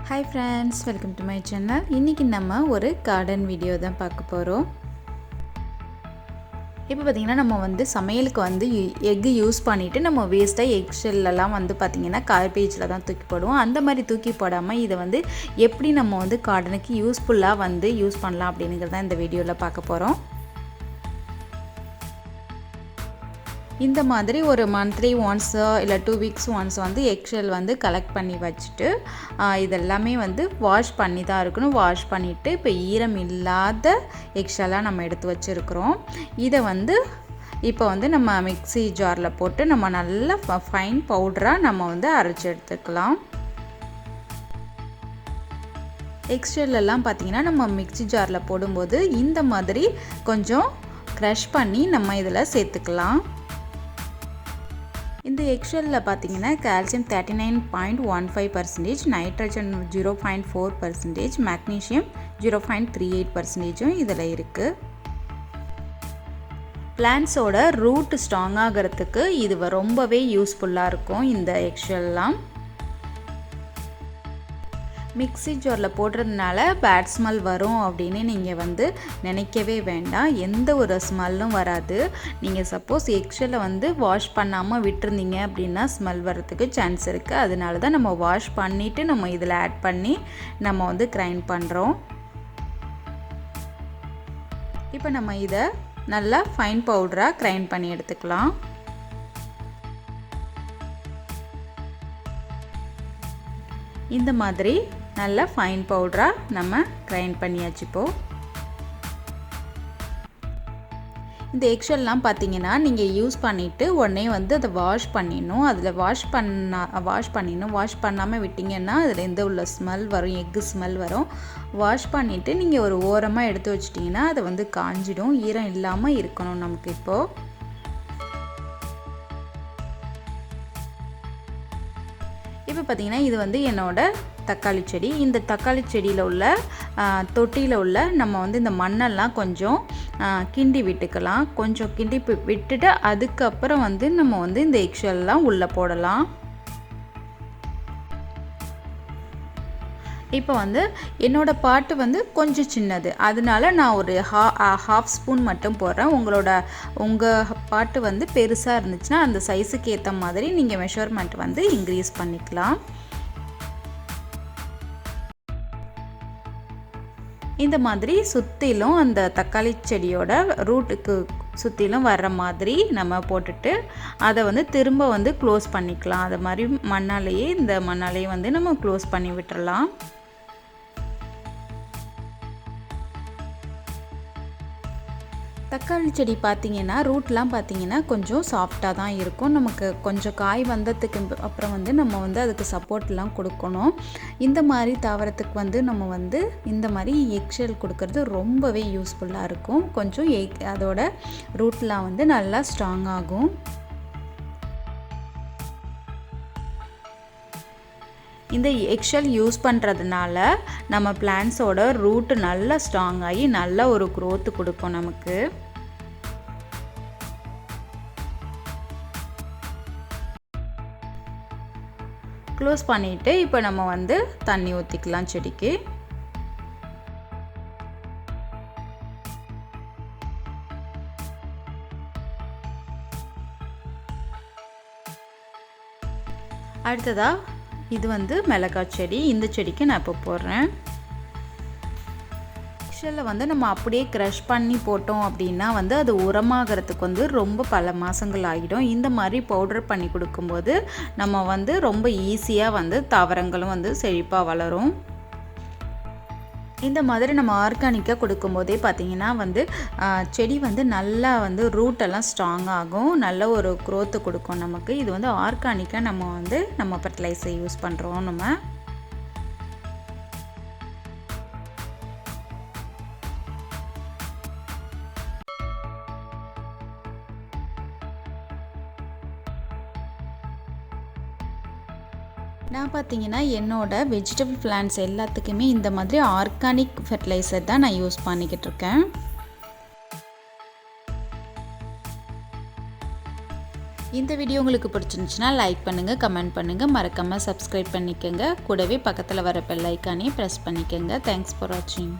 Hi friends, welcome to my channel. இன்னைக்கு நம்ம ஒரு garden video தான் பார்க்க போறோம். இப்போ பாத்தீங்கன்னா நம்ம வந்து சமையலுக்கு வந்து எக் யூஸ் பண்ணிட்டு நம்ம வேஸ்டா எக் ஷெல் எல்லாம் வந்து பாத்தீங்கன்னா கார்பேஜ்ல தான் தூக்கி போடுவோம். அந்த மாதிரி தூக்கி போடாம இத வந்து எப்படி நம்ம வந்து கார்டனுக்கு யூஸ்ஃபுல்லா வந்து யூஸ் பண்ணலாம் அப்படிங்கறத இந்த வீடியோல பார்க்க போறோம். இந்த மாதிரி ஒரு monthly once இல்ல 2 weeks once வந்து எக்ஷெல் வந்து கலெக்ட் பண்ணி வச்சிட்டு இதெல்லாம் வந்து வாஷ் பண்ணி தான் இருக்கணும். வாஷ் பண்ணிட்டு இப்போ ஈரம் இல்லாத எக்ஷெல்லா நம்ம எடுத்து வச்சிருக்கோம். இத வந்து இப்போ வந்து நம்ம மிக்ஸி ஜார்ல போட்டு நம்ம நல்ல ஃபைன் பவுடரா நம்ம வந்து அரைச்சு எடுத்துக்கலாம். எக்ஷெல் எல்லாம் பாத்தீங்கன்னா நம்ம மிக்ஸி ஜார்ல போடும்போது இந்த மாதிரி கொஞ்சம் கிரஷ் பண்ணி நம்ம இதல சேர்த்துக்கலாம். இந்த எக்ஷெல்ல பாத்தீங்கன்னா கால்சியம் 39.15%, நைட்ரஜன் 0.4%, மக்னீசியம் 0.38% இதல இருக்கு. பிளான்ட்ஸோட ரூட் ஸ்ட்ராங் ஆகிறதுக்கு இது ரொம்பவே யூஸ்ஃபுல்லா இருக்கும் இந்த எக்ஷெல்லாம். மிக்ஸி ஜார்ல போடுறதுனால பேட் ஸ்மெல் வரும் அப்படினே நீங்க வந்து நினைக்கவே வேண்டாம். எந்த ஒரு ஸ்மெல்லும் வராது. நீங்க சப்போஸ் எக்ஷெல்ல வந்து வாஷ் பண்ணாம விட்டுருந்தீங்க அப்படினா ஸ்மெல் வரதுக்கு சான்ஸ் இருக்கு. அதனால தான் நம்ம வாஷ் பண்ணிட்டு நம்ம இதல ஆட் பண்ணி நம்ம வந்து கிரைண்ட் பண்றோம். இப்போ நம்ம இத நல்லா ஃபைன் பவுடரா கிரைண்ட் பண்ணி எடுத்துக்கலாம். இந்த மாதிரி நல்ல ஃபைன் பவுடரா நம்ம கிரைண்ட் பண்ணியாச்சு. இப்போ இந்த எக்ஷெல்லாம் பாத்தீங்கன்னா நீங்க யூஸ் பண்ணிட்டு உடனே வந்து அத வாஷ் பண்ணிடணும். அதுல வாஷ் பண்ணாம விட்டீங்கன்னா அதுல இருந்து உள்ள ஸ்மெல் வரும், எக் ஸ்மெல் வரும். வாஷ் பண்ணிட்டு நீங்க ஒரு ஓரமா எடுத்து வச்சிட்டீங்கன்னா அது வந்து காஞ்சிடும். ஈரம் இல்லாம இருக்கணும் நமக்கு. இப்போ இப்போ பாத்தீங்கன்னா இது வந்து என்னோட தக்காளி செடி. இந்த தக்காளி செடியில உள்ள தொட்டியில உள்ள நம்ம வந்து இந்த மண்ணெல்லாம் கொஞ்சம் கிண்டி விட்டுக்கலாம். கொஞ்சம் கிண்டி விட்டுட்டு அதுக்கு அப்புறம் வந்து நம்ம வந்து இந்த எக்ஷெல்லாம் உள்ள போடலாம். இப்போ வந்து என்னோட பாட் வந்து கொஞ்சம் சின்னது. அதனால நான் ஒரு half ஸ்பூன் மட்டும் போடுறேன். உங்க பாட் வந்து பெருசா இருந்துச்சுனா அந்த சைஸ்க்கு ஏத்த மாதிரி நீங்க மெஷர்மென்ட் வந்து இன்கிரீஸ் பண்ணிக்கலாம். இந்த மாதிரி சுத்திலும் அந்த தக்காளி செடியோட ரூட்டுக்கு சுத்திலும் வர்ற மாதிரி நம்ம போட்டுட்டு அதை வந்து திரும்ப வந்து க்ளோஸ் பண்ணிக்கலாம். அது மாதிரி இந்த மண்ணாலேயே வந்து நம்ம க்ளோஸ் பண்ணி விட்டுறலாம். தக்காளி செடி பாத்தீங்கன்னா ரூட்லாம் பாத்தீங்கன்னா கொஞ்சம் சாஃப்ட்டா தான் இருக்கும். நமக்கு கொஞ்சம் காய் வந்ததுக்கு அப்புறம் வந்து நம்ம வந்து அதுக்கு சப்போர்ட்லாம் கொடுக்கணும். இந்த மாதிரி தாவரத்துக்கு வந்து நம்ம வந்து இந்த மாதிரி எக்ஷெல் கொடுக்கிறது ரொம்பவே யூஸ்ஃபுல்லா இருக்கும். கொஞ்சம் அதோட ரூட்லாம் வந்து நல்லா ஸ்ட்ராங் ஆகும். இந்த எக்ஷெல் யூஸ் பண்றதுனால நம்ம பிளான்ட்ஸோட ரூட் நல்லா ஸ்ட்ராங் ஆகி நல்ல ஒரு growth கொடுக்கும் நமக்கு. க்ளோஸ் பண்ணிட்டு இப்போ நம்ம வந்து தண்ணி ஊத்திக்கலாம் செடிக்கு. அடுத்ததா இது வந்து மிளகாய் செடி. இந்த செடிக்கு நான் இப்போ போடுறேன். எக்ஷெல்ல வந்து நம்ம அப்படியே கிரஷ் பண்ணி போட்டோம் அப்படினா வந்து அது உரமாகிறதுக்கு வந்து ரொம்ப பல மாசங்கள் ஆகிடும். இந்த மாதிரி பவுடர் பண்ணி கொடுக்கும்போது நம்ம வந்து ரொம்ப ஈஸியா வந்து தாவரங்களும் வந்து செழிப்பா வளரும். இந்த மாதிரி நம்ம ஆர்கானிக்கா கொடுக்கும்போதே பாத்தீங்கன்னா வந்து செடி வந்து நல்லா வந்து ரூட் எல்லாம் ஸ்ட்ராங் ஆகும். நல்ல ஒரு growth கொடுக்கும் நமக்கு. இது வந்து ஆர்கானிக்கா நம்ம ஃபெர்டிலைசர் யூஸ் பண்றோம் நம்ம. நான் பாத்தீங்கன்னா என்னோட வெஜிடபிள் பிளான்ட்ஸ் எல்லாத்துக்குமே இந்த மாதிரி ஆர்கானிக் ஃபெர்டிலைசர் தான் நான் யூஸ் பண்ணிக்கிட்டு இருக்கேன். இந்த வீடியோ உங்களுக்கு பிடிச்சிருந்துச்சுன்னா லைக் பண்ணுங்கள், கமெண்ட் பண்ணுங்கள், மறக்காமல் சப்ஸ்கிரைப் பண்ணிக்கோங்க. கூடவே பக்கத்தில் வர பெல் ஐக்கானே ப்ரெஸ் பண்ணிக்கோங்க. தேங்க்ஸ் ஃபார் வாட்சிங்.